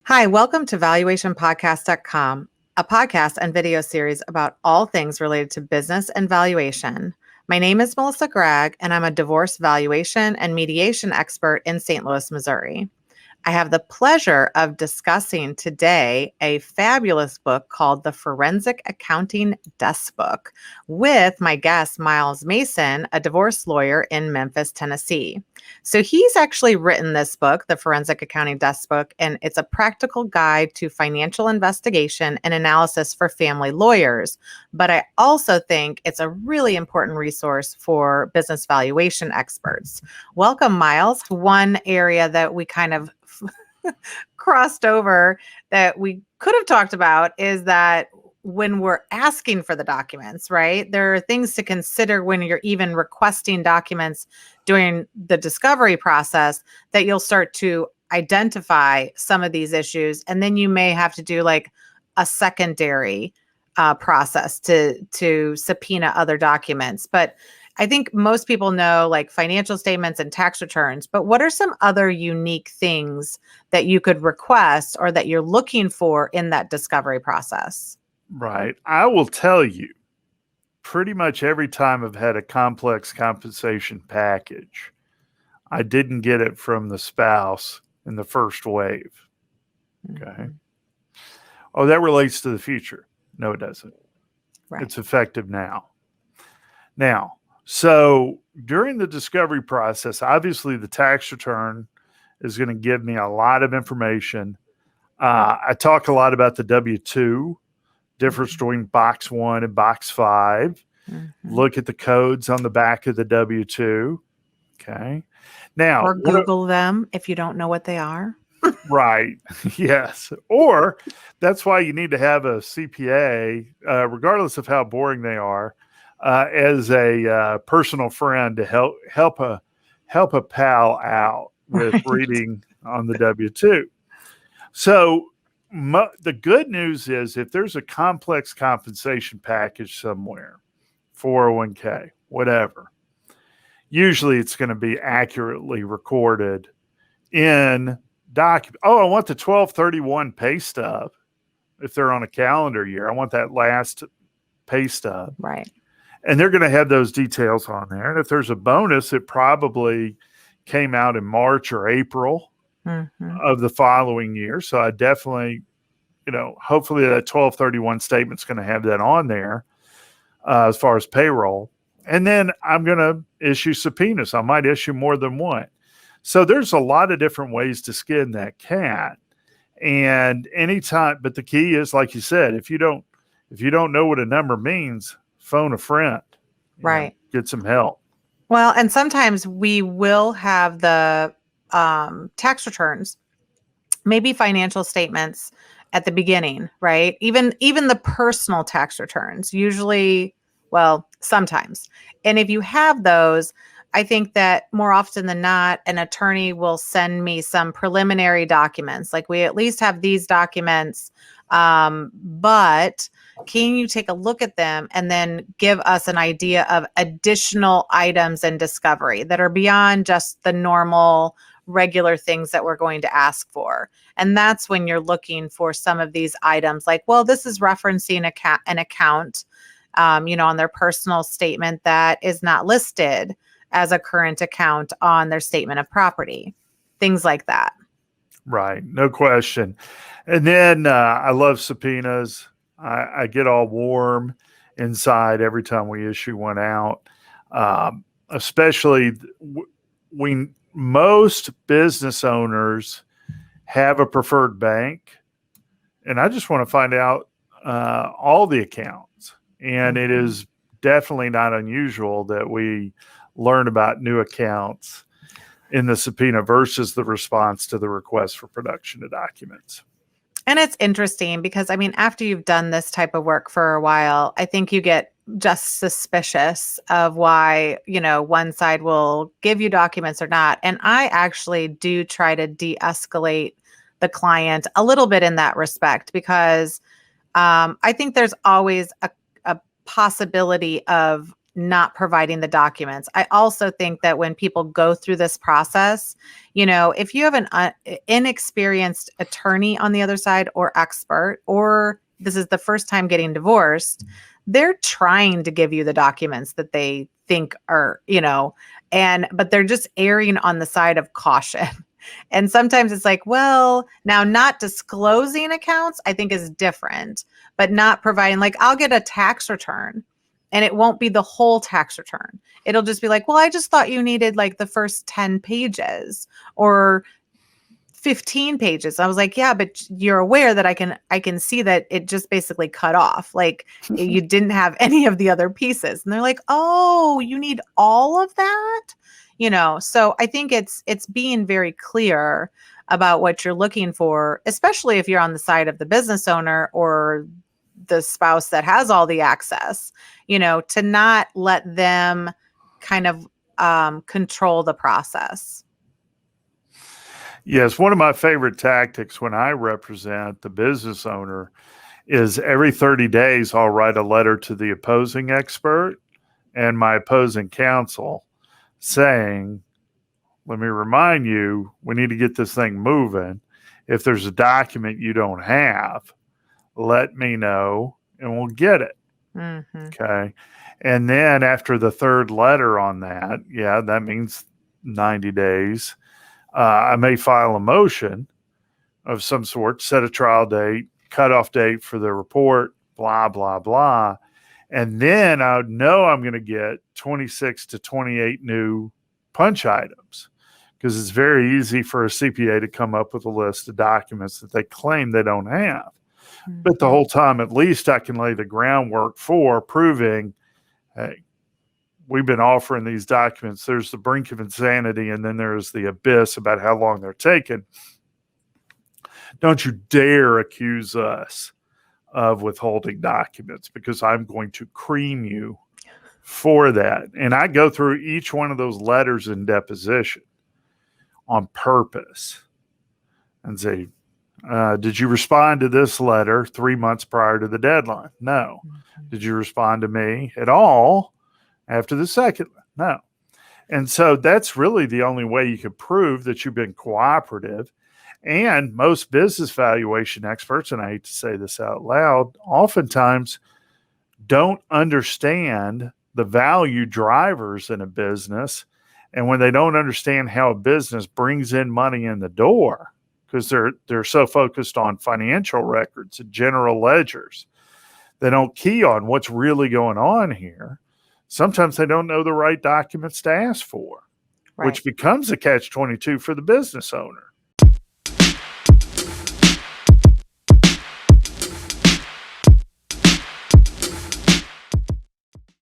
Hi, welcome to valuationpodcast.com, a podcast and video series about all things related to business and valuation. My name is Melissa Gragg, and I'm a divorce valuation and mediation expert in St. Louis, Missouri. I have the pleasure of discussing today a fabulous book called the Forensic Accounting Deskbook with my guest, Miles Mason, a divorce lawyer in Memphis, Tennessee. So he's actually written this book, the Forensic Accounting Deskbook, and it's a practical guide to financial investigation and analysis for family lawyers. But I also think it's a really important resource for business valuation experts. Welcome, Miles. One area that we kind of crossed over that we could have talked about is that when we're asking for the documents, right, there are things to consider when you're even requesting documents during the discovery process that you'll start to identify some of these issues. And then you may have to do like a secondary process to subpoena other documents. But I think most people know like financial statements and tax returns, but what are some other unique things that you could request or that you're looking for in that discovery process? Right. I will tell you, pretty much every time I've had a complex compensation package, I didn't get it from the spouse in the first wave. Okay. Mm-hmm. Oh, that relates to the future. No, it doesn't. Right. It's effective now. So during the discovery process, obviously the tax return is going to give me a lot of information. I talk a lot about the W-2, difference between box 1 and box 5. Mm-hmm. Look at the codes on the back of the W-2. Okay. Now, or Google them if you don't know what they are. Right. Yes. Or that's why you need to have a CPA, regardless of how boring they are, as a personal friend to help a pal out with Right. reading on the W-2. So the good news is if there's a complex compensation package somewhere, 401k, whatever, usually it's going to be accurately recorded in document. Oh, I want the 1231 pay stub. If they're on a calendar year, I want that last pay stub. Right. And they're going to have those details on there. And if there's a bonus, it probably came out in March or April of the following year. So I definitely, hopefully that 1231 statement's going to have that on there as far as payroll. And then I'm going to issue subpoenas. I might issue more than one. So there's a lot of different ways to skin that cat. And anytime, but the key is, like you said, if you don't know what a number means, phone a friend. Right. Get some help. Well, and sometimes we will have the tax returns, maybe financial statements at the beginning, right? Even the personal tax returns, usually, well, sometimes. And if you have those, I think that more often than not, an attorney will send me some preliminary documents. Like, we at least have these documents, but can you take a look at them and then give us an idea of additional items in discovery that are beyond just the normal regular things that we're going to ask for? And that's when you're looking for some of these items like, well, this is referencing an account, on their personal statement that is not listed as a current account on their statement of property, things like that. Right. No question. And then I love subpoenas. I get all warm inside every time we issue one out. Especially most business owners have a preferred bank, and I just want to find out all the accounts. And it is definitely not unusual that we learn about new accounts in the subpoena versus the response to the request for production of documents. And it's interesting because, after you've done this type of work for a while, I think you get just suspicious of why, one side will give you documents or not. And I actually do try to de-escalate the client a little bit in that respect, because I think there's always a possibility of not providing the documents. I also think that when people go through this process, if you have an inexperienced attorney on the other side or expert, or this is the first time getting divorced, they're trying to give you the documents that they think are, but they're just erring on the side of caution. And sometimes it's like, well, now not disclosing accounts, I think is different, but not providing, like, I'll get a tax return and it won't be the whole tax return. It'll just be like, well, I just thought you needed like the first 10 pages or 15 pages. I was like, yeah, but you're aware that I can see that it just basically cut off. Like you didn't have any of the other pieces. And they're like, oh, you need all of that? So I think it's being very clear about what you're looking for, especially if you're on the side of the business owner or the spouse that has all the access, to not let them kind of control the process. Yes, one of my favorite tactics when I represent the business owner is every 30 days, I'll write a letter to the opposing expert and my opposing counsel saying, let me remind you, we need to get this thing moving. If there's a document you don't have, let me know and we'll get it. Mm-hmm. Okay. And then after the third letter on that, that means 90 days. I may file a motion of some sort, set a trial date, cutoff date for the report, blah, blah, blah. And then I know I'm going to get 26 to 28 new punch items because it's very easy for a CPA to come up with a list of documents that they claim they don't have. Mm-hmm. But the whole time, at least I can lay the groundwork for proving, hey, we've been offering these documents. There's the brink of insanity, and then there's the abyss about how long they're taking. Don't you dare accuse us of withholding documents because I'm going to cream you for that. And I go through each one of those letters in deposition on purpose and say, did you respond to this letter 3 months prior to the deadline? No. Mm-hmm. Did you respond to me at all after the second? No. And so that's really the only way you can prove that you've been cooperative. And most business valuation experts, and I hate to say this out loud, oftentimes don't understand the value drivers in a business. And when they don't understand how a business brings in money in the door, because they're so focused on financial records and general ledgers, they don't key on what's really going on here. Sometimes they don't know the right documents to ask for, right, which becomes a catch-22 for the business owner.